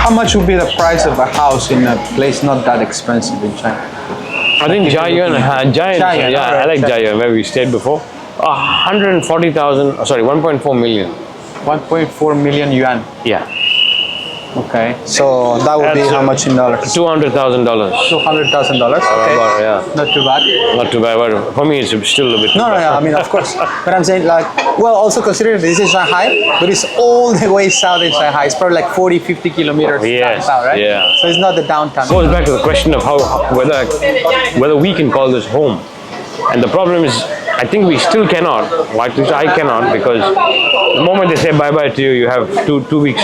How much would be the price of a house in a place not that expensive in China? I think Jiayuan, Jiayuan, yeah, I like Jiayuan, where we stayed before. 140,000, sorry, 1.4 million. 1.4 million yuan. Yeah. Okay, so that would be That's, how much in dollars? $200,000. $200,000. Okay, Yeah. not too bad. Not too bad, but for me it's still a bit. No, I mean, of course. But I'm saying, like, well, also consider this is Shanghai, but it's all the way south in Shanghai. It's probably like 40, 50 kilometers Yes, south, right? yeah. So it's not the downtown. Goes back to the question of whether we can call this home. And the problem is, I think we still cannot. At least I cannot, because the moment they say bye-bye to you, you have two weeks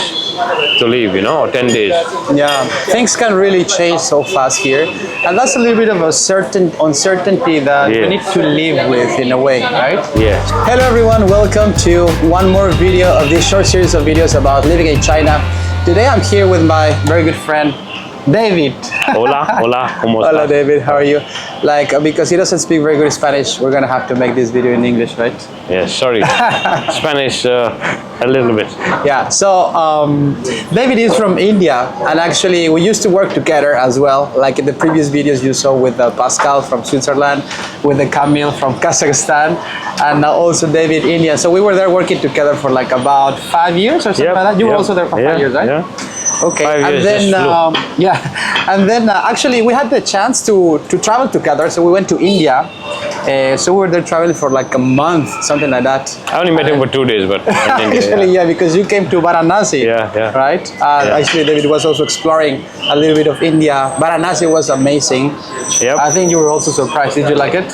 to leave, you know, or 10 days. Yeah, things can really change so fast here, and that's a little bit of a certain uncertainty that we need to live with in a way, right? Yeah. Hello everyone, welcome to one more video of this short series of videos about living in China. Today I'm here with my very good friend David. Hola, hola, ¿cómo estás? Hola David, how are you? Like, because he doesn't speak very good Spanish, we're gonna have to make this video in English, right? Yes, sorry. Spanish a little bit. Yeah, so David is from India, and actually we used to work together as well, like in the previous videos you saw with Pascal from Switzerland, with Camille from Kazakhstan, and now also David, India. So we were there working together for like about 5 years or something like that. You were also there for 5 years, right? Yeah. Okay, 5 and years, then and then actually we had the chance to travel together. So we went to India. So we were there traveling for like a month, something like that. I only met him for 2 days, but actually, yeah, because you came to Varanasi, right? Actually, David was also exploring a little bit of India. Varanasi was amazing. Yep. I think you were also surprised. Did you like it?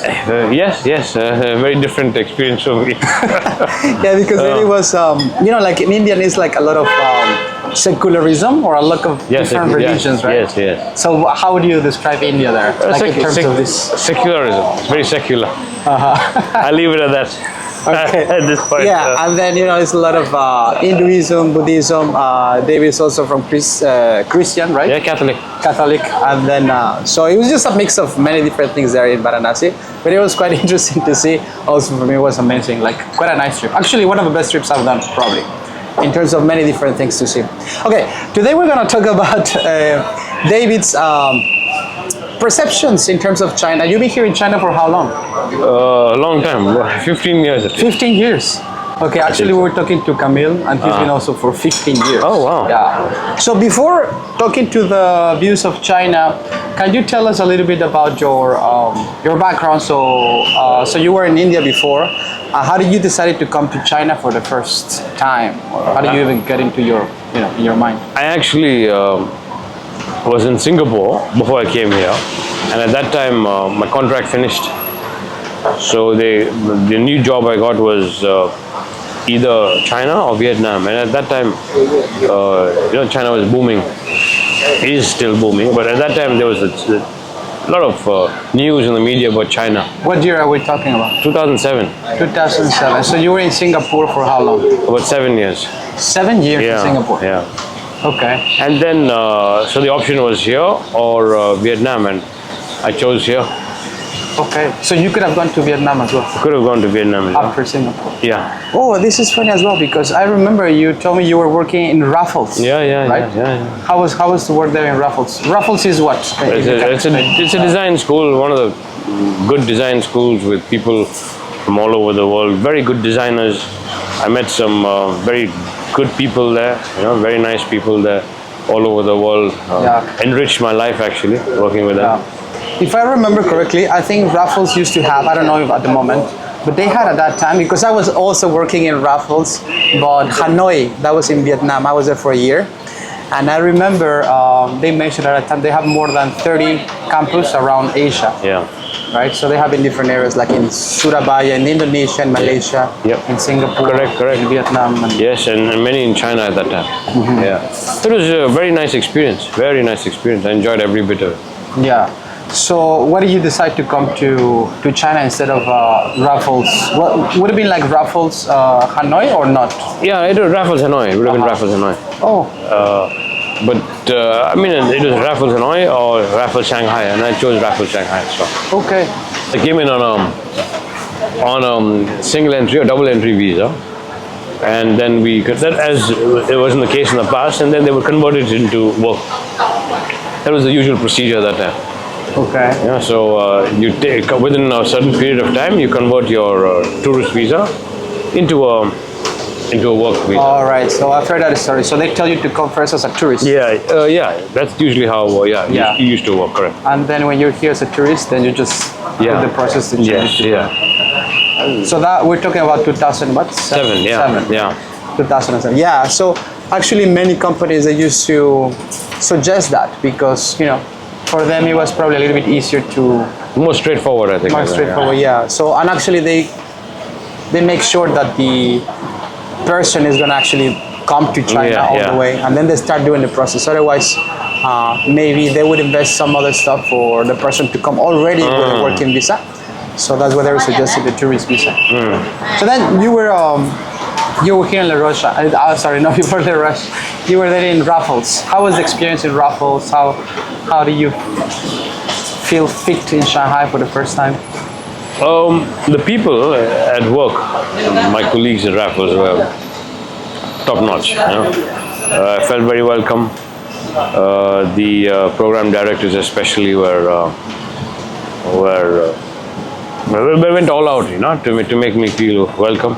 Yes, a very different experience for me. Yeah, because it was, you know, like in India, it's like a lot of secularism or a lot of different religions, right? Yes. So how would you describe India there, like in terms of this? Secularism. It's very secular. I'll leave it at that. Okay. At this point. Yeah, and then, you know, it's a lot of Hinduism, Buddhism. David is also from Christian, right? Yeah, Catholic. And then so it was just a mix of many different things there in Varanasi, but it was quite interesting to see. Also for me, it was amazing, like quite a nice trip. Actually, one of the best trips I've done, probably, in terms of many different things to see. Okay, today we're going to talk about David's perceptions in terms of China. You've been here in China for how long? A long time, 15 years. 15 years. Okay, actually we were talking to Camille, and he's been also for 15 years. Oh, wow. Yeah. So before talking to the views of China, can you tell us a little bit about your background? So you were in India before. How did you decide to come to China for the first time? Or how did you even get into your, in your mind? I actually was in Singapore before I came here, and at that time my contract finished. So the new job I got was either China or Vietnam, and at that time, China was booming, is still booming, but at that time there was a lot of news in the media about China. What year are we talking about? 2007. 2007. So you were in Singapore for how long? About 7 years. 7 years in Singapore? Yeah. Okay. And then, so the option was here or Vietnam, and I chose here. Okay, so you could have gone to Vietnam as well. Could have gone to Vietnam as well. After Singapore. Yeah. Oh, this is funny as well, because I remember you told me you were working in Raffles. Yeah. How was the work there in Raffles? Raffles is what? It's a design school, one of the good design schools with people from all over the world. Very good designers. I met some very good people there. Very nice people there, all over the world. Enriched my life actually, working with them. If I remember correctly, I think Raffles used to have, I don't know if at the moment, but they had at that time, because I was also working in Raffles, but Hanoi, that was in Vietnam. I was there for a year. And I remember they mentioned at that time they have more than 30 campus around Asia. Yeah. Right? So they have in different areas, like in Surabaya, in Indonesia, in Malaysia, in Singapore, correct. in Vietnam. Yes, and many in China at that time. Yeah. It was a very nice experience. Very nice experience. I enjoyed every bit of it. Yeah. So why did you decide to come to China instead of Raffles? What would it be like Raffles Hanoi or not? Yeah, it was Raffles Hanoi. It would have been Raffles Hanoi. Oh. But I mean, it was Raffles Hanoi or Raffles Shanghai, and I chose Raffles Shanghai. So. Okay. I came in on single entry or double entry visa, and then we could, that as it wasn't the case in the past, and then they would convert it into work. That was the usual procedure at that time. Okay. Yeah, so you take within a certain period of time, you convert your tourist visa into a work visa. All right. So I've heard that story. So they tell you to come first as a tourist. Yeah, that's usually how you used to work, correct. And then when you're here as a tourist, then you just do the process to change it. So that we're talking about 2000 what? Seven. 2007. Yeah. So actually, many companies they used to suggest that because for them it was probably a little bit easier to more straightforward, I think. more straightforward. Yeah. So and actually they make sure that the person is gonna actually come to China all the way, and then they start doing the process. Otherwise, maybe they would invest some other stuff for the person to come already with a working visa. So that's why they were suggesting the tourist visa. So then you were here in La Roche. Sorry, no, before La Roche. You were there in Raffles. How was the experience in Raffles? How do you feel fit in Shanghai for the first time? The people at work, my colleagues at Raffles were top notch. I felt very welcome. The program directors especially went all out, to make me feel welcome.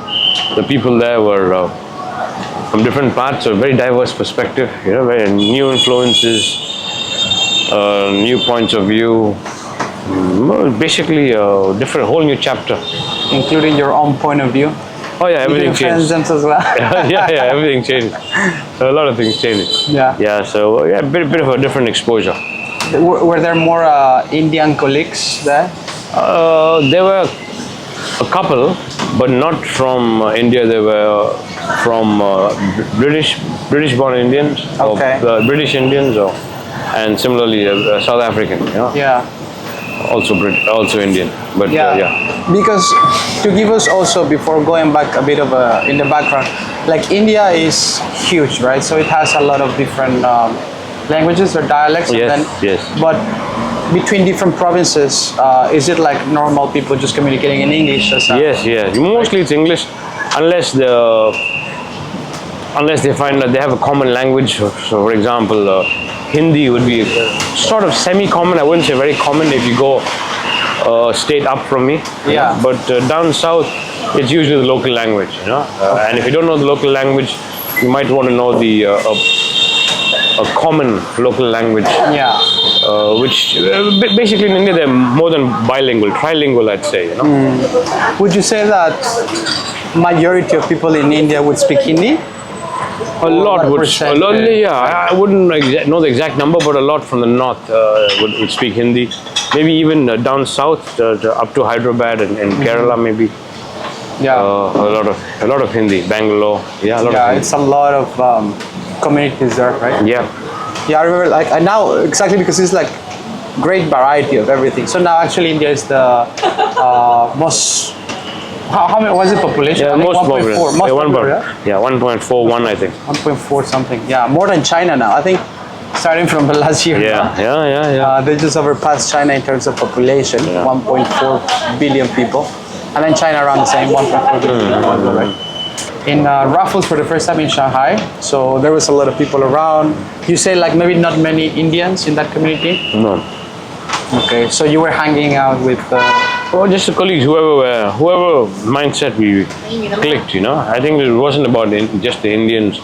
The people there were from different parts, a very diverse perspective, very new influences, new points of view. Basically, a different, whole new chapter, including your own point of view. Oh yeah, everything changed. As well. yeah, everything changed. A lot of things changed. Yeah. So a bit of a different exposure. Were there more Indian colleagues there? There were a couple, but not from India. They were from British-born Indians, or British Indians, and similarly South African. Yeah. Also Indian, but Because to give us also, before going back a bit of in the background, like India is huge, right? So it has a lot of different languages or dialects. Yes. But between different provinces, is it like normal people just communicating in English? Yes. Mostly it's English, unless they find that they have a common language. So for example, Hindi would be sort of semi-common. I wouldn't say very common if you go straight up from me. Yeah. But down south, it's usually the local language. And if you don't know the local language, you might want to know the a common local language. Yeah. Which basically in India they're more than bilingual, trilingual, I'd say. Would you say that majority of people in India would speak Hindi? A lot would. I wouldn't know the exact number, but a lot from the north would speak Hindi. Maybe even down south, up to Hyderabad and Kerala, maybe. Yeah. A lot of Hindi. Bangalore. Yeah. It's a lot of communities there, right? Yeah. Yeah, I remember. Like now, exactly because it's like great variety of everything. So now, actually, India is the most. How many was the population? Yeah, most popular. 1.4. Yeah, 1.41, I think. 1.4 something. Yeah, more than China now. I think starting from the last year. Yeah. They just overpassed China in terms of population. 1.4 billion people, and then China around the same 1.4 billion people, right? In Raffles for the first time in Shanghai, so there was a lot of people around. You say like maybe not many Indians in that community? No. Okay, so you were hanging out with... just the colleagues, whoever mindset we clicked, I think it wasn't about just the Indians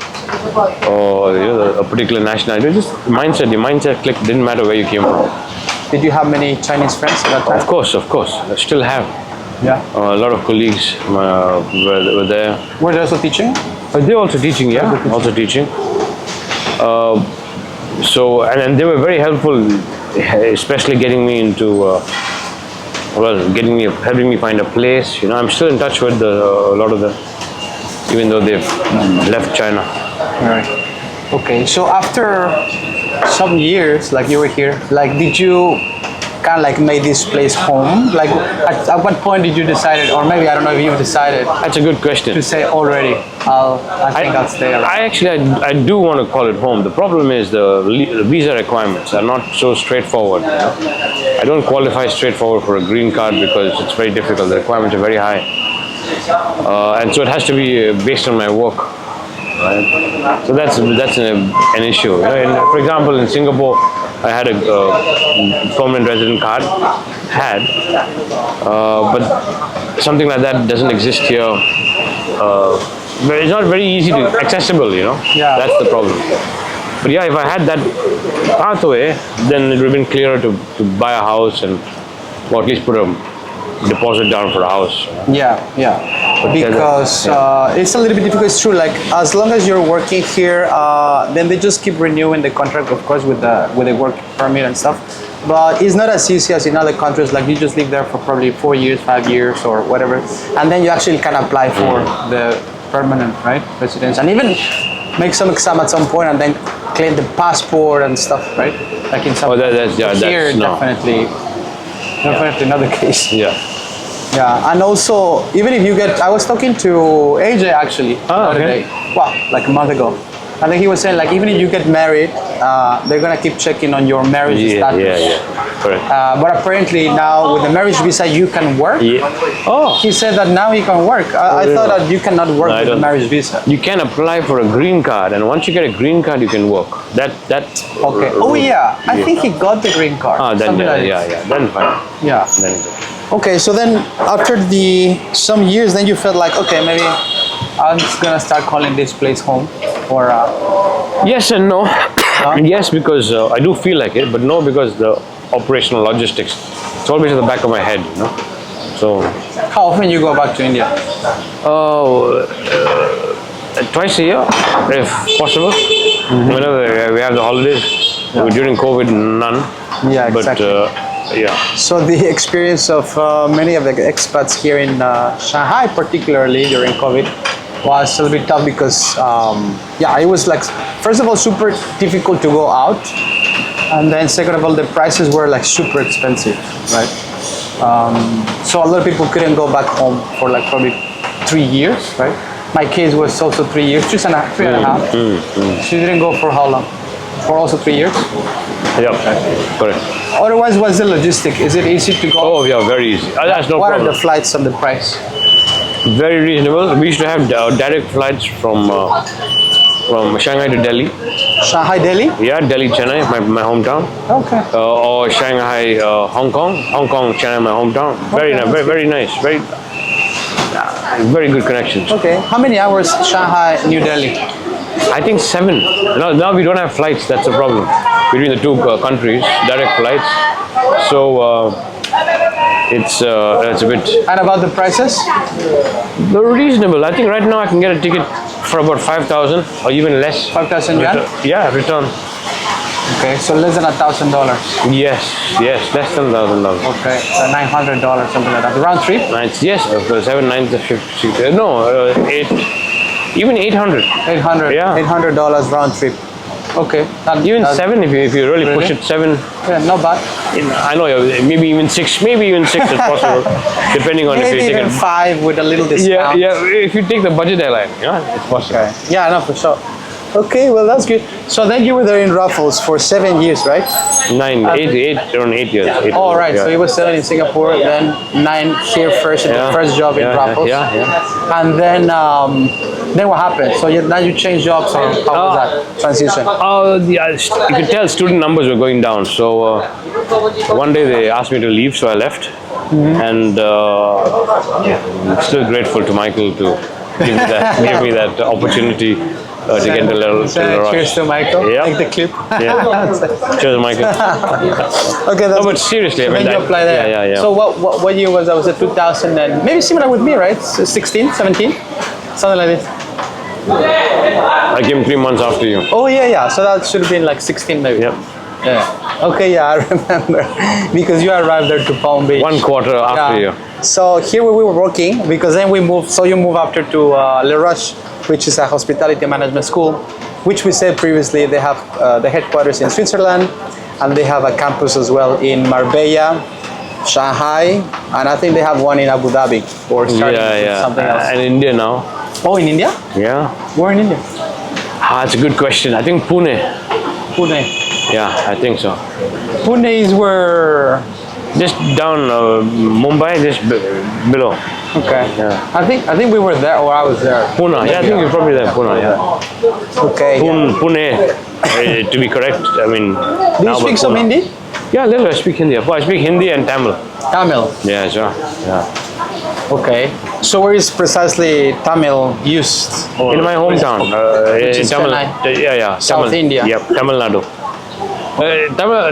or a particular nationality. It was just the mindset clicked, didn't matter where you came from. Did you have many Chinese friends at that time? Of course. I still have. Yeah. A lot of colleagues were there. Were they also teaching? They're also teaching, also teaching. So, and they were very helpful, especially getting me into, helping me find a place. I'm still in touch with a lot of them, even though they've left China. Right. Okay, so after some years, like you were here, like did you kind of like made this place home? Like at what point did you decide, or maybe I don't know if you've decided? That's a good question. To say already, I think I'll stay around. I do want to call it home. The problem is the visa requirements are not so straightforward. I don't qualify straightforward for a green card because it's very difficult. The requirements are very high. and so it has to be based on my work. Right? So that's an issue. You know, for example, in Singapore, I had a permanent resident card, but something like that doesn't exist here. But it's not very easy to accessible. You know, Yeah. that's the problem. But yeah, if I had that pathway, then it would have been clearer to buy a house and, or at least put a deposit down for a house. Yeah, yeah. Because it's a little bit difficult. It's true. Like as long as you're working here, then they just keep renewing the contract, of course, with the work permit and stuff. But it's not as easy as in other countries. Like you just live there for probably 4 years, 5 years, or whatever, and then you actually can apply for the permanent, right, residence, and even make some exam at some point, and then claim the passport and stuff, right? Like in some. Oh, that's here, no. definitely not the case. Yeah. Yeah, and also even if you get, I was talking to AJ actually the other okay. day, well, like a month ago. I think he was saying like even if you get married, they're gonna keep checking on your marriage status. Yeah, correct. But apparently now with the marriage visa you can work. Yeah. Oh, He said that now he can work. I thought that you cannot work No, I with the don't. marriage visa. you can apply for a green card, and once you get a green card, you can work. That. Okay. Oh yeah, I think he got the green card. Then Something like yeah, then fine. Yeah. Then it's okay. Okay, so then after some years, then you felt like, okay, maybe I'm just gonna start calling this place home, or Yes and no. Yes, because I do feel like it, but no, because the operational logistics. It's always at the back of my head, you know. So, how often you go back to India? twice a year, if possible. Whenever we have the holidays. During COVID, none. Yeah, But exactly. yeah. So the experience of many of the expats here in Shanghai, particularly during COVID, was a little bit tough because, it was like, first of all, super difficult to go out, and then second of all, the prices were like super expensive, right? So a lot of people couldn't go back home for like probably 3 years, right? My case was also 3 years, three and a half. She didn't go for how long? For also 3 years? Yeah, correct. Otherwise, what's the logistic? Is it easy to go? Oh, yeah, very easy. That's no What problem. are the flights and the price? Very reasonable. We used to have direct flights from Shanghai to Delhi. Shanghai, Delhi? Yeah, Delhi, Chennai, my hometown. Okay. Or Shanghai, Hong Kong, Chennai, my hometown. Very Okay, nice, that's very nice, very good connections. Okay. How many hours Shanghai, New Delhi? I think 7. Now we don't have flights. That's the problem between the two countries. Direct flights. So it's a bit And about the prices? reasonable. I think right now I can get a ticket for about 5,000 or even less. 5,000 yuan? Yeah, return. Okay, so less than $1,000. Yes, less than $1,000. Okay, so $900, something like that. Round trip? Nights, yes, 7 nights, 50, no, 8, even 800. 800. Yeah. $800 round trip. Okay. Even 7 if you really push Really? it, 7. Yeah, not bad. I know, maybe even 6 is possible, depending on if Maybe you take even 5 with a little discount. if you take the budget airline, it's possible. Okay. Yeah, no, for sure. Okay, well that's good. So then you were there in Raffles for 7 years, right? 9, 8, around 8 years. Oh, right. Yeah. So you were 7 in Singapore, then 9 here first, in the first job in Raffles. Yeah. And then what happened? So now you changed jobs, or how was that transition? You could tell student numbers were going down. So one day they asked me to leave, so I left. And I'm still grateful to Michael to give me that opportunity to get the little Cheers to Michael. Yeah. Take the clip. Yeah. Cheers, Michael. Okay, that's No, but seriously, I so mean, then you apply there. Yeah. So what year was that? Was it 2000 and maybe similar with me, right? 16, 17? Something like this. I came 3 months after you. Oh yeah. So that should have been like 16 maybe. Yep. Yeah. Okay, yeah, I remember. Because you arrived there to Palm Beach. 1 quarter after you. So here we were working, because then we moved, so you move after to Le Roche, which is a hospitality management school, which we said previously, they have the headquarters in Switzerland, and they have a campus as well in Marbella, Shanghai, and I think they have one in Abu Dhabi, or starting something else. And India now. Oh, in India? Yeah. Where in India? That's a good question. I think Pune. Pune. Yeah, I think so. Pune is where... Just down Mumbai, just below. Okay. Yeah. I think we were there, or I was there. Pune. Yeah, I think you're probably there. Pune. Yeah. Okay. Pune. To be correct, I mean. Do you speak some Hindi? Yeah, a little. I speak Hindi. I speak Hindi and Tamil. Tamil. Yeah, sure. Yeah. Okay. So where is precisely Tamil used? Or In my hometown, which in is Tamil. Chennai? Yeah. South Tamil. India. Yep, Tamil Nadu.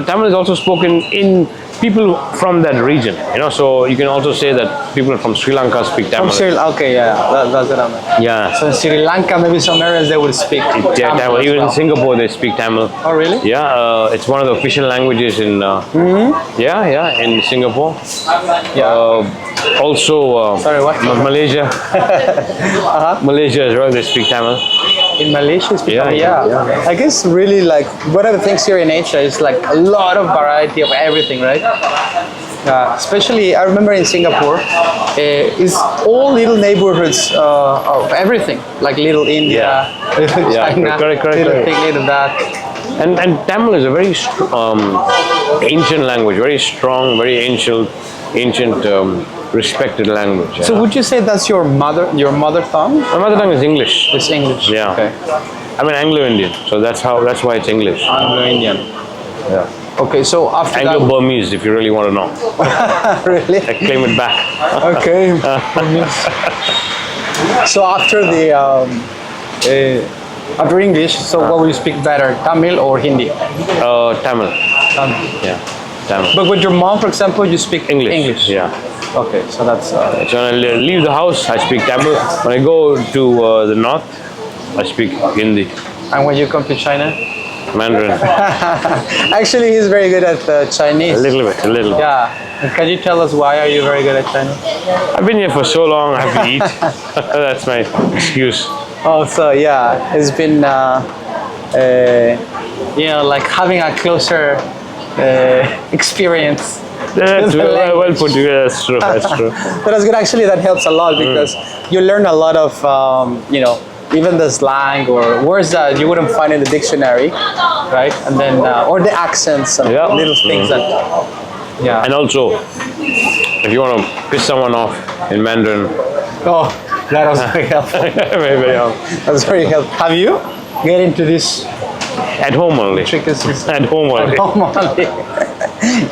Tamil is also spoken in people from that region. So you can also say that people from Sri Lanka speak Tamil. Okay, yeah, that's what I meant. Yeah. So in Sri Lanka, maybe some areas they would speak Yeah, Tamil. Tamil. As Even well. in Singapore, they speak Tamil. Oh, really? Yeah, it's one of the official languages in. Yeah, in Singapore. Yeah. Also, Sorry, what? Malaysia. Malaysia as well. They speak Tamil. In Malaysia, speak Yeah, Tamil, yeah. I guess really like one of the things here in Asia is like a lot of variety of everything, right? Especially, I remember in Singapore, is all little neighborhoods of everything, like little India, little Yeah, China, correct. little thing, little that. And Tamil is a very ancient language, very strong, very ancient, respected language. Yeah. So would you say that's your mother tongue? My mother tongue is English. It's English. Yeah. Okay. I'm an Anglo-Indian, so that's why it's English. Anglo-Indian. Yeah. Okay, so after Anglo-Burmese, if you really want to know. that, really? I claim it back. Okay. So after the after English, so what will you speak better, Tamil or Hindi? Tamil. Tamil. Yeah. Tamil. But with your mom, for example, you speak English. Yeah. Okay, so that's So when I leave the house, I speak Tamil. When I go to the north, I speak Hindi, and when you come to China, Mandarin. actually, he's very good at Chinese. A little bit. Yeah. And can you tell us why are you very good at Chinese? I've been here for so long, I have to eat. That's my excuse. Oh, so yeah, it's been like having a closer experience. That's well put together. That's true. But that's good. Actually, that helps a lot because you learn a lot of even the slang or words that you wouldn't find in the dictionary, right? And then or the accents and Yeah. little things that And also, if you want to piss someone off in Mandarin, Oh, that was very helpful. maybe That's very helpful. Have you get into this at home only. intricacies? At home only. At home only.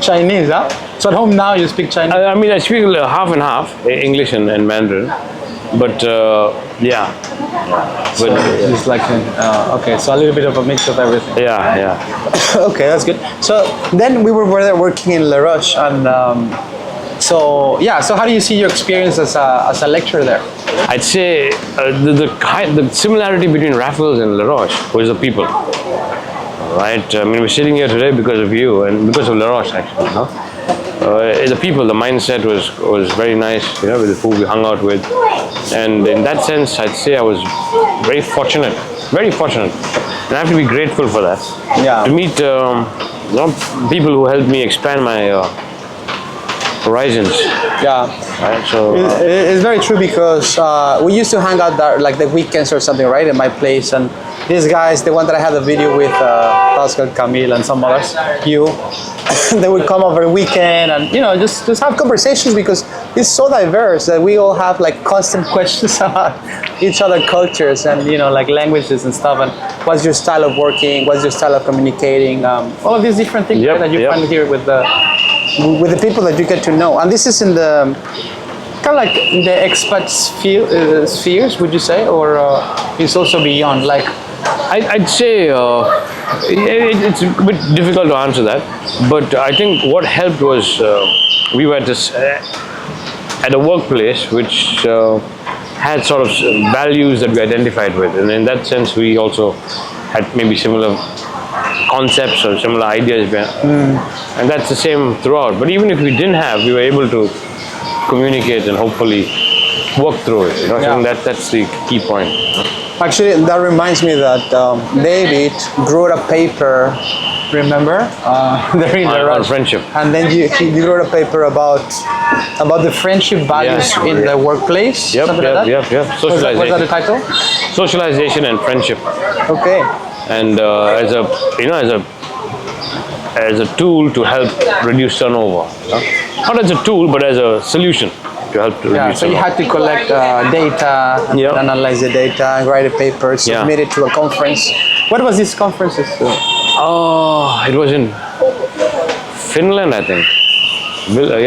Chinese, huh? So at home now you speak Chinese? I mean, I speak half and half, English and Mandarin. But yeah. But It's like, okay, so a little bit of a mix of everything. yeah. Okay, that's good. So then we were there working in La Roche, and so how do you see your experience as a lecturer there? I'd say the similarity between Raffles and La Roche was the people. Right? I mean, we're sitting here today because of you and because of La Roche, actually. No? The people, the mindset was very nice, with the people we hung out with. And in that sense, I'd say I was very fortunate. And I have to be grateful for that. Yeah. To meet people who helped me expand my horizons. Yeah. Right? So It's very true because we used to hang out there like the weekends or something, right, at my place. And these guys, the one that I had a video with, Pascal, Camille, and some others, they would come over the weekend and just have conversations because it's so diverse that we all have like constant questions about each other cultures and like languages and stuff. And what's your style of working? What's your style of communicating? All of these different things Yep, that you yep. find here with the people that you get to know. And this is in the kind of like in the expat spheres, would you say, or it's also beyond? Like, I'd say it's a bit difficult to answer that, but I think what helped was we were at a workplace which had sort of values that we identified with, and in that sense we also had maybe similar concepts or similar ideas, and that's the same throughout. But even if we didn't have, we were able to communicate and hopefully work through it. So I think that's the key point. actually, that reminds me that David wrote a paper. Remember, there in the On rush. friendship. And then he wrote a paper about the friendship values Yeah. in the workplace. Yep. something like that? Socialization. Was that the title? Socialization and friendship. Okay. And as a tool to help reduce turnover. Not as a tool, but as a solution. to help to Yeah, reduce so the you loss. had to collect data, and Yeah. analyze the data, write a paper, submit it to a conference. What was this conferences? Oh, it was in Finland, I think.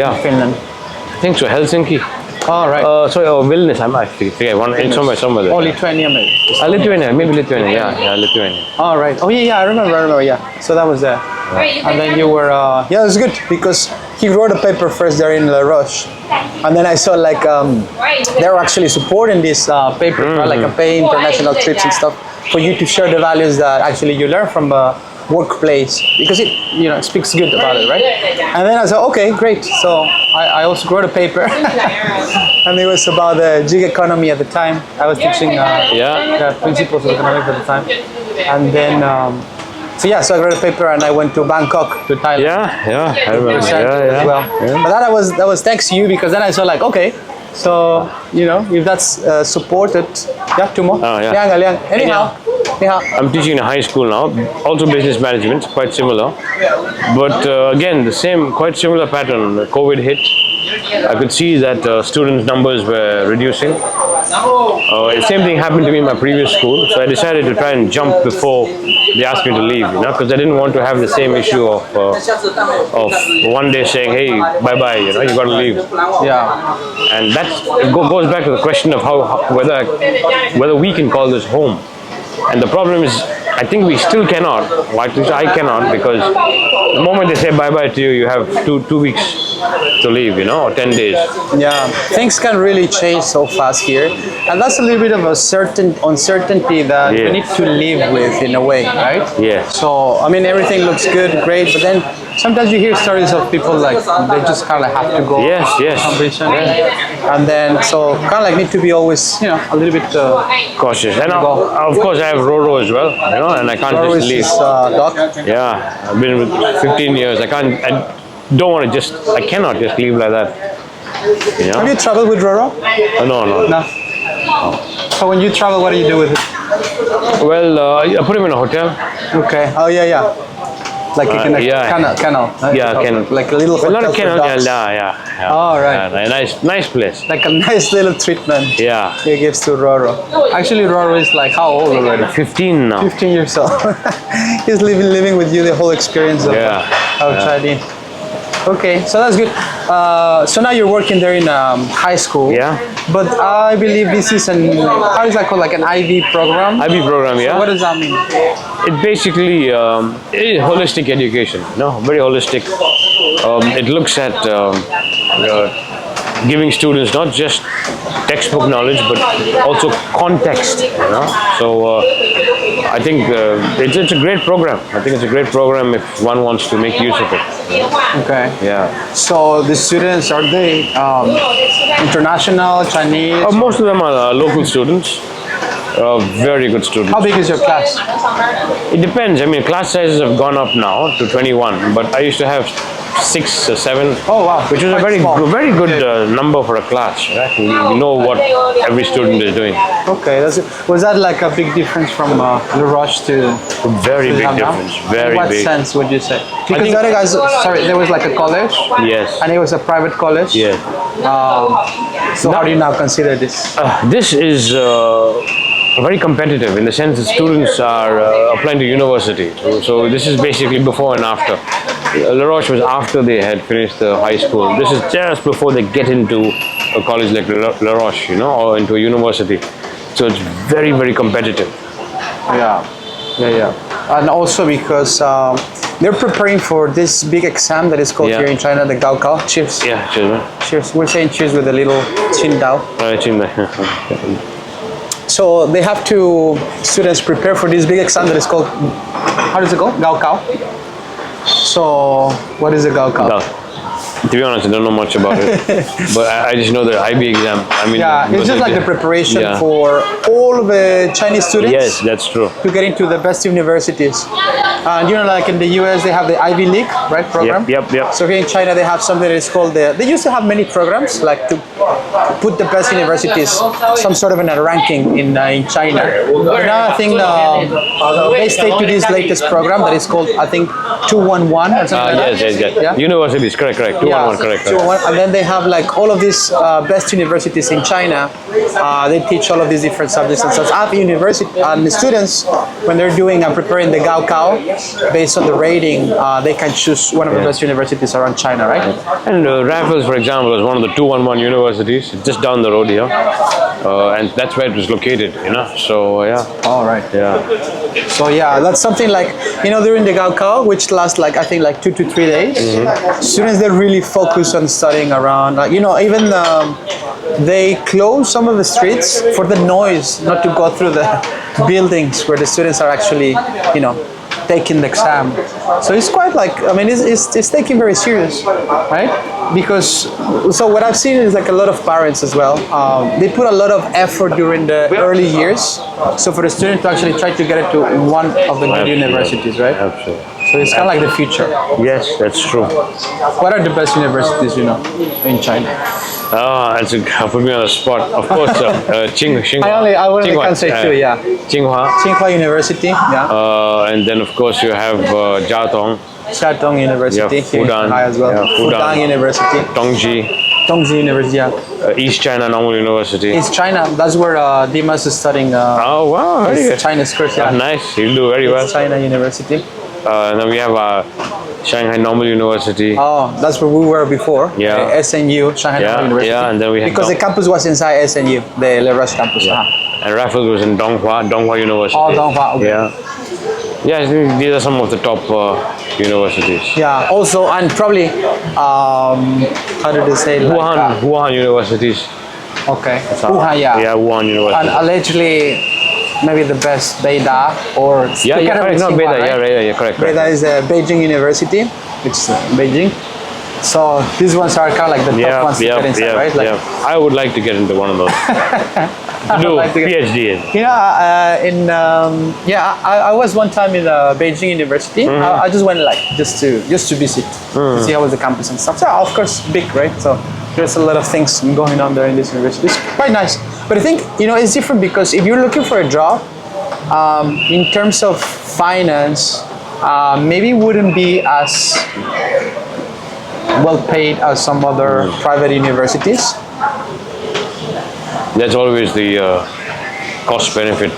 Yeah, Finland. I think so. Helsinki. All right. Sorry, Vilnius. I forget. Somewhere there. Oh, Lithuania, maybe. Lithuania, maybe Lithuania. Yeah, Lithuania. All right. Oh, yeah, I remember. Yeah. So that was there. And then you were, yeah, it was good because he wrote a paper first there in La Roche. And then I saw like they were actually supporting this paper, right? Like a pay international trips and stuff for you to share the values that actually you learn from a workplace because it, it speaks good about it, right? And then I said, okay, great. So I also wrote a paper and it was about the gig economy at the time. I was teaching the principles of economics at the time. And then, so I wrote a paper and I went to Bangkok, to Thailand. Yeah, I remember. As well. Yeah. But that was thanks to you because then I saw like, okay, so if that's supported, two more. Oh, yeah. Anyhow. I'm teaching in a high school now, also business management, quite similar. But again, the same, quite similar pattern. COVID hit. I could see that student numbers were reducing. Same thing happened to me in my previous school, so I decided to try and jump before they asked me to leave, because I didn't want to have the same issue of one day saying, hey, bye-bye, you got to leave. Yeah. And that goes back to the question of whether we can call this home. And the problem is, I think we still cannot, at least I cannot, because the moment they say bye-bye to you, you have two weeks to leave, or 10 days. Yeah, things can really change so fast here. And that's a little bit of a certain uncertainty that we need to live with in a way, right? Yeah. So, I mean, everything looks good, great, but then sometimes you hear stories of people like they just kind of have to go. Yes. And then, so kind of like need to be always, a little bit cautious. And of course, I have Roro as well, and I can't just leave. Dog. Yeah, I've been with 15 years. I cannot just leave like that. Have you traveled with Roro? No. So when you travel, what do you do with it? Well, I put him in a hotel. Okay. Oh, yeah. Like in a kennel. Right? Yeah, kennel. Like a little hotel. Not a kennel, for dogs. yeah. Oh, right. Yeah, nice place. Like a nice little treatment. Yeah. He gives to Roro. Actually, Roro is like how old already? 15 now. 15 years old. He's living with you the whole experience of Chinese. Okay, so that's good. So now you're working there in high school. Yeah. But I believe this is how is that called? Like an IB program? IB program, yeah. So what does that mean? It basically is holistic education, very holistic. It looks at giving students not just textbook knowledge, but also context, So I think it's a great program. I think it's a great program if one wants to make use of it. Okay. Yeah. So the students, are they international, Chinese? Most of them are local students. Very good students. How big is your class? It depends. I mean, class sizes have gone up now to 21, but I used to have 6 or 7. Oh wow! Which is a Quite very good number for a class. Right? You know what every student is doing. Okay, was that like a big difference from La Roche to? Very big now? difference. Very In what big. sense would you say? Because think- the other guys, there was like a college. Yes. And it was a private college. Yeah. So how do you now consider this? This is very competitive in the sense that students are applying to university. So this is basically before and after. La Roche was after they had finished the high school. This is just before they get into a college like La Roche, or into a university. So it's very, very competitive. Yeah. And also because they're preparing for this big exam that is called here in China, the Gaokao. Cheers. Yeah, cheers, man. Cheers. We're saying cheers with a little Qingdao. So they have to, students prepare for this big exam that is called, how does it go? Gaokao. So what is the Gaokao? To be honest, I don't know much about it, but I just know the IB exam. I mean, it's just like the preparation for all the Chinese students. Yes, that's true. To get into the best universities. And like in the US, they have the Ivy League, right, program? Yep. So here in China, they have something that is called they used to have many programs, like to put the best universities, some sort of in a ranking in China. But now I think they stay to this latest program that is called, I think, 211 or something like that. Yes. Yeah? Universities, correct. 211. 211, correct. 211. And then they have like all of these best universities in China. They teach all of these different subjects and such. At university, and the students, when they're doing and preparing the Gaokao, based on the rating, they can choose one of the best universities around China, right? And Raffles, for example, is one of the 211 universities, it's just down the road here. And that's where it was located, you know. So, yeah. All right. Yeah. So yeah, that's something like, you know, during the Gaokao, which lasts like, I think like 2 to 3 days, students, they really focus on studying around, you know, even they close some of the streets for the noise, not to go through the buildings where the students are actually, you know, taking the exam. So it's quite like, I mean, it's taken very serious, right? Because, so what I've seen is like a lot of parents as well. They put a lot of effort during the early years. So for the student to actually try to get it to one of the good universities, right? Absolutely. So it's kind of like the future. Yes, that's true. What are the best universities, you know, in China? Put me on the spot. Of course, Tsinghua. I only Tsinghua, can say two, yeah. Tsinghua. Tsinghua University, yeah. And then, of course, you have Jiaotong. Shatong University, Yeah, here in Fudan. Shanghai as well. Yeah, Fudan. University. Tongji. University, yeah. East China Normal University. It's China. That's where Dimas is studying. Oh, wow. Very good. China's course, yeah. Nice. You'll do very well. It's China University. And then we have Shanghai Normal University. Oh, that's where we were before. Yeah. SNU, Shanghai Normal University. Yeah, and then we have because the campus was inside SNU, the Le Rush campus. Yeah. And Raffles was in Donghua University. Oh, Donghua. Okay. Yeah. Yeah, I think these are some of the top universities. Yeah. Also, and probably, how did they say? Wuhan universities. Okay. Wuhan, yeah. Yeah, Wuhan University. And allegedly, maybe the best Beida or Yeah, correct. No, Beida. Right? Yeah, correct. Beida is Beijing University. It's Beijing. So these ones are kind of like the top ones to get inside, right? Like, I would like to get into one of those. Do PhD in. You know, I was one time in Beijing University. I just went like just to visit, to see how was the campus and stuff. So of course, big, right? So there's a lot of things going on there in this university. It's quite nice. But I think, you know, it's different because if you're looking for a job, in terms of finance, maybe it wouldn't be as well paid as some other private universities. That's always the cost benefit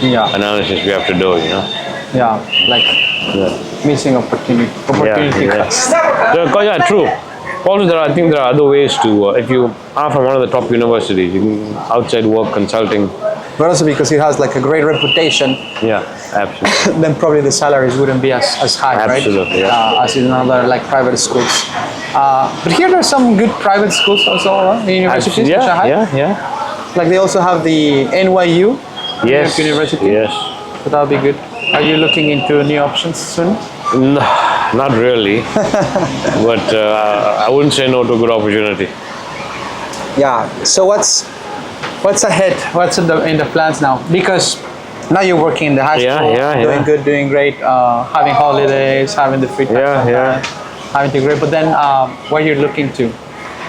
analysis we have to do, you know. Yeah, like missing opportunity cost. Yeah, true. Also, I think there are other ways to, if you are from one of the top universities, you can outside work, consulting. But also because it has like a great reputation. Yeah, absolutely. Then probably the salaries wouldn't be as high, absolutely, right? Yeah. As in other like private schools. But here there are some good private schools also in universities in Shanghai. Yeah. Like they also have the NYU University. Yes. So that would be good. Are you looking into new options soon? No, not really. But I wouldn't say no to a good opportunity. Yeah. So what's ahead? What's in the plans now? Because now you're working in the high school, doing good, doing great, having holidays, having the free time, having to great. But then, what you're looking to?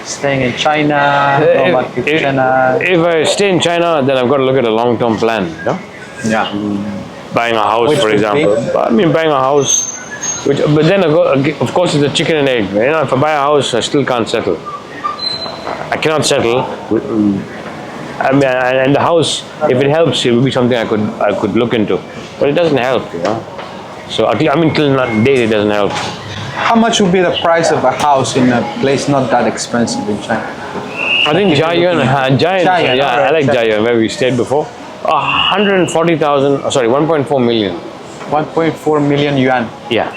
Staying in China, if I stay in China, then I've got to look at a long-term plan. Yeah. Buying a house, for example. I mean, buying a house, but then of course it's a chicken and egg. You know, if I buy a house, I still can't settle. I cannot settle. I mean, and the house, if it helps, it would be something I could look into. But it doesn't help, you know. So I mean, till date, it doesn't help. How much would be the price of a house in a place not that expensive in China? I think Jiayuan, I like Jiayuan, where we stayed before. 140,000, sorry, 1.4 million. 1.4 million yuan. Yeah.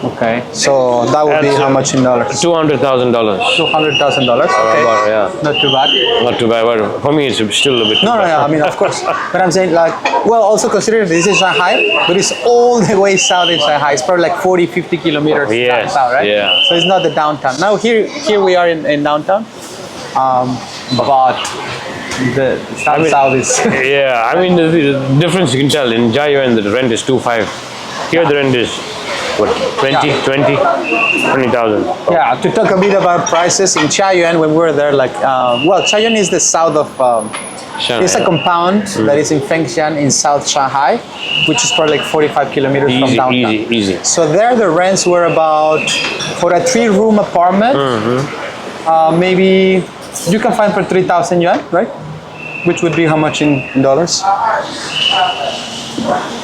Okay, so that would be how much in dollars? $200,000. $200,000. Okay, not too bad. Not too bad, but for me it's still a bit. No, I mean, of course. But I'm saying, like, well, also consider this is Shanghai, but it's all the way south in Shanghai. It's probably like 40, 50 kilometers down south, right? Yeah. So it's not the downtown. Now here we are in downtown, but the south is. Yeah, I mean the difference you can tell in Jiayuan the rent is 2.5. Here the rent is what 20,000. Yeah, to talk a bit about prices in Chaoyuan when we were there, like well, Chaoyuan is the south of Shanghai. It's a compound that is in Fengxian in South Shanghai, which is probably like 45 kilometers from Easy, downtown. easy. So there the rents were about, for a 3-room apartment, maybe you can find for 3,000 yuan, right? Which would be how much in dollars?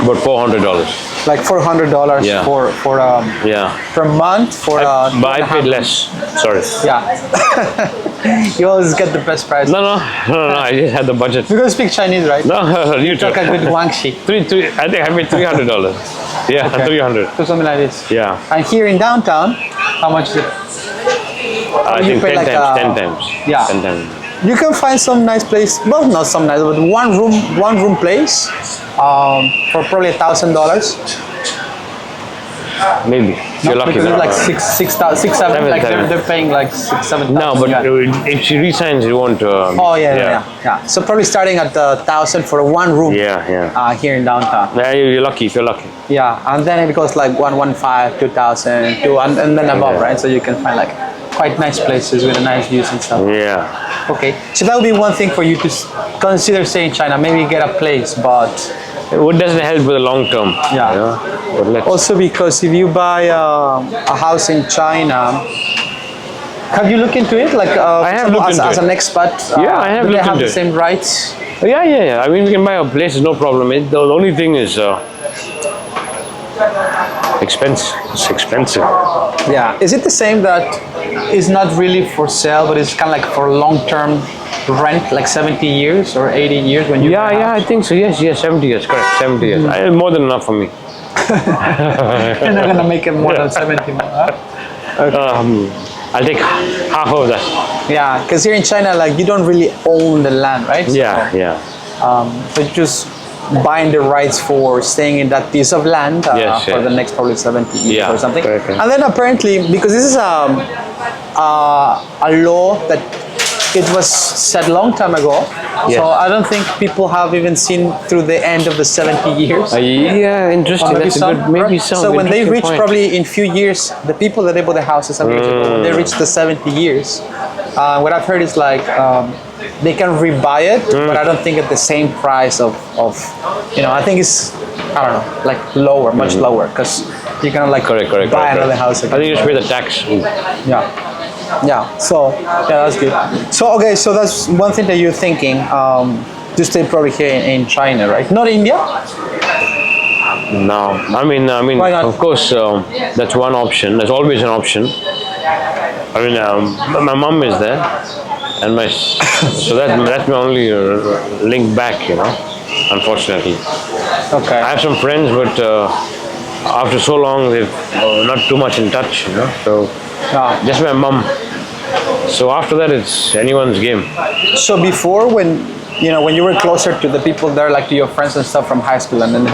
About $400. Like $400 Yeah. for Yeah. per month for But I paid less. Sorry. Yeah. You always get the best price. No. I just had the budget. You can speak Chinese, right? No, you Talk talk. a good Guangxi. I think I paid $300. Yeah, Okay. 300. So something like this. Yeah. And here in downtown, how much is it? I you think pay 10 like, times. 10 times. yeah. 10 times. You can find some nice place. Well, not some nice, but one room place for probably $1,000. Maybe. If you're lucky. Because it's like then. 6, 7. Like Seven. they're paying like 6, 7. No, but if she resigns, you won't. Oh yeah. So probably starting at 1,000 for a one room. Yeah. Here in downtown. Yeah, you're lucky if you're lucky. Yeah, and then it goes like 115, 2,000, and then above, Yeah. right? So you can find like quite nice places with a nice views and stuff. Yeah. Okay, so that would be one thing for you to consider staying in China. Maybe get a place, but It doesn't help with the long term. Yeah. You know? But let's, also because if you buy a house in China, have you looked into it? Like I have looked as, into as it. an expat, Yeah, I have do they looked have into the it. same rights? yeah. I mean, we can buy a place, no problem. The only thing is expense. It's expensive. Yeah. Is it the same that it's not really for sale, but it's kind of like for long-term rent, like 70 years or 80 years when you buy a Yeah, house? I think so. Yes, 70 years, correct. 70 years. More than enough for me. You're not gonna make it more than 70 more, huh? I'll take half of that. Yeah, because here in China, like you don't really own the land, right? Yeah. So you're just buying the rights for staying in that piece of land Yes, for yes. the next probably 70 years Yeah, or something. correct. And then apparently, because this is a law that it was set long time ago, Yes. so I don't think people have even seen through the end of the 70 years. Yeah, interesting. Or maybe That's some, a good, maybe some. so when they interesting reach point. probably in few years, the people that they bought the houses some years ago, when they reach the 70 years, what I've heard is like they can rebuy it, but I don't think at the same price of I think it's, I don't know, like lower, much lower, because you can like Correct. buy another house I again. think you should pay the tax. Yeah. So that's good. So okay, so that's one thing that you're thinking to stay probably here in China, right? Not India. No, I mean, Why not? of course, that's one option. There's always an option. I mean, my mom is there, and so that's my only link back, unfortunately. Okay. I have some friends, but after so long, they've not too much in touch, so Yeah. just my mom. So after that, it's anyone's game. So before, when you were closer to the people there, like to your friends and stuff from high school, and then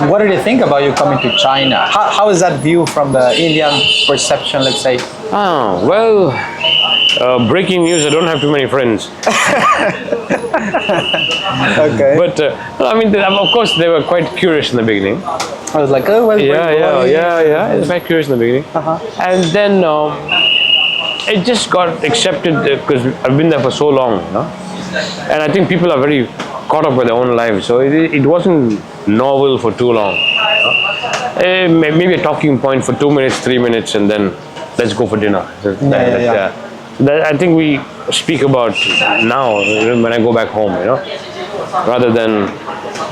what did they think about you coming to China? How is that view from the Indian perception, let's say? Oh, well, breaking news, I don't have too many friends. Okay. But, I mean, of course, they were quite curious in the beginning. I was like, oh, well, Yeah. It's quite curious in the beginning. And then it just got accepted because I've been there for so long, and I think people are very caught up with their own lives, so it wasn't novel for too long. Maybe a talking point for 2 minutes, 3 minutes, and then let's go for dinner. Yeah. That I think we speak about now when I go back home, rather than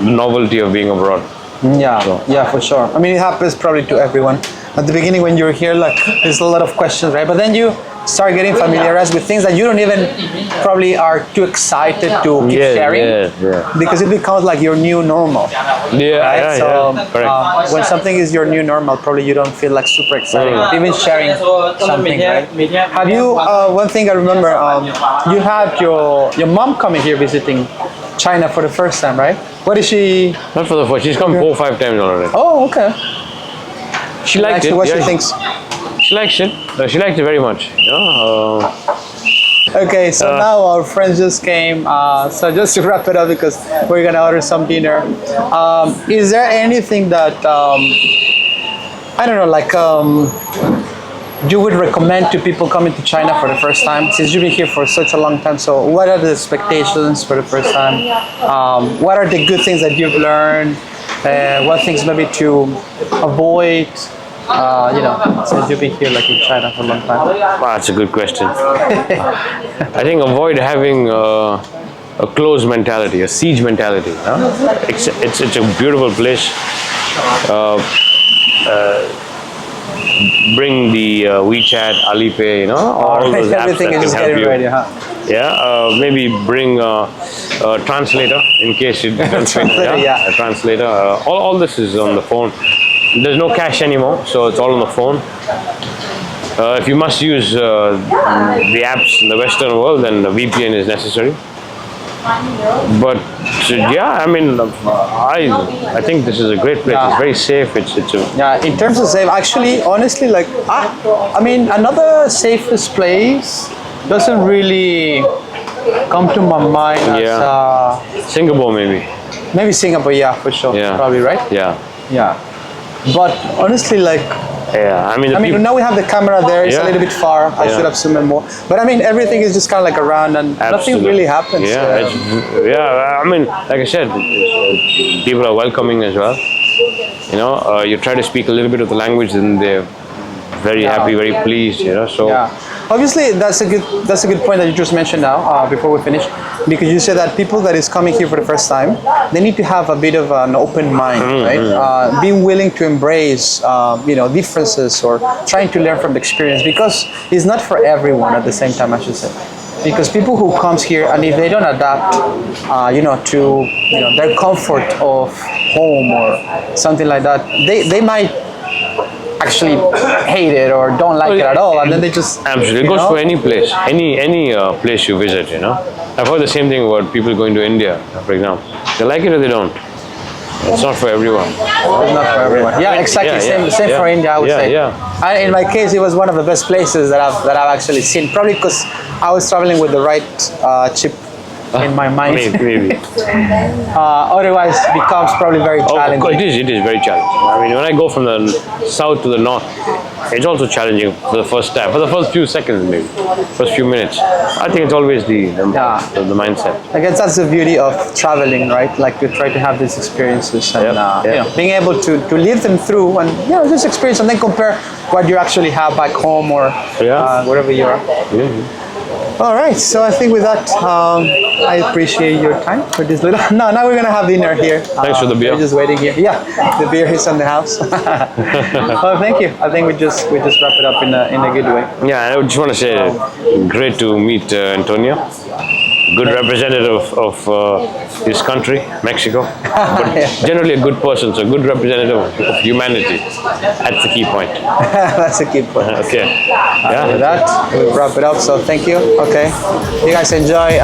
the novelty of being abroad. Yeah, for sure. I mean, it happens probably to everyone. At the beginning, when you're here, like, there's a lot of questions, right? But then you start getting familiarized with things that you don't even probably are too excited to keep sharing, because it becomes like your new normal. Right? So Correct. when something is your new normal, probably you don't feel like super excited, even sharing something, right? Have you? One thing I remember, you had your mom coming here visiting China for the first time, right? What is she? Not for the first. She's come 4 or 5 times already. Oh, okay. She liked it. What she yeah, thinks? She likes it. She liked it very much. Okay, so now our friends just came. So just to wrap it up, because we're gonna order some dinner. Is there anything that I don't know, like you would recommend to people coming to China for the first time? Since you've been here for such a long time, so what are the expectations for the first time? What are the good things that you've learned? What things maybe to avoid? Since you've been here like in China for a long time. Wow, that's a good question. I think avoid having a closed mentality, a siege mentality. It's a beautiful place. Bring the WeChat, Alipay, all those apps Everything that is can just help getting you. ready, huh? Yeah, maybe bring a translator in case you don't speak. Translator, yeah. A translator. All this is on the phone. There's no cash anymore, so it's all on the phone. If you must use the apps in the Western world, then the VPN is necessary. But yeah, I mean, I think this is a great place. Yeah. It's very safe. It's a Yeah, in terms of safe, actually, honestly, like, I mean, another safest place doesn't really come to my mind as Singapore maybe. maybe Singapore, yeah, for sure, Yeah. probably, right? Yeah. Yeah, but honestly, like, Yeah. I mean, now we have the camera there. It's a Yeah. little bit far. I Yeah. should have zoomed in more. But I mean, everything is just kind of like around, and nothing Absolutely. really happens. Yeah. I mean, like I said, people are welcoming as well. You try to speak a little bit of the language, and they're very happy, very pleased. So Yeah, obviously that's a good point that you just mentioned now. Before we finish, because you said that people that is coming here for the first time, they need to have a bit of an open mind, right? Being willing to embrace, differences or trying to learn from the experience, because it's not for everyone at the same time, I should say. Because people who comes here, and if they don't adapt, to their comfort of home or something like that, they might actually hate it or don't like it at all, and then they just absolutely, it goes for any place, any place you visit. I've heard the same thing about people going to India, for example. They like it or they don't. It's not for everyone. It's not for everyone. Yeah, exactly. Same for India, I would say. Yeah. In my case, it was one of the best places that I've actually seen. Probably because I was traveling with the right chip in my mind. Maybe. Otherwise, it becomes probably very challenging. It is very challenging. I mean, when I go from the south to the north, it's also challenging for the first time, for the first few seconds maybe, first few minutes. I think it's always the mindset. I guess that's the beauty of traveling, right? Like, you try to have these experiences and being able to live them through and just experience and then compare what you actually have back home or wherever you are. All right, so I think with that, I appreciate your time for this little. Now we're gonna have dinner here. Thanks for the beer. We're just waiting here. Yeah, the beer is on the house. Well, thank you. I think we just wrap it up in a good way. Yeah, I just want to say, great to meet Antonio. Good representative of his country, Mexico, but generally a good person, so good representative of humanity. That's the key point. That's a key point. Okay. With that, we'll wrap it up. So thank you. Okay, you guys enjoy.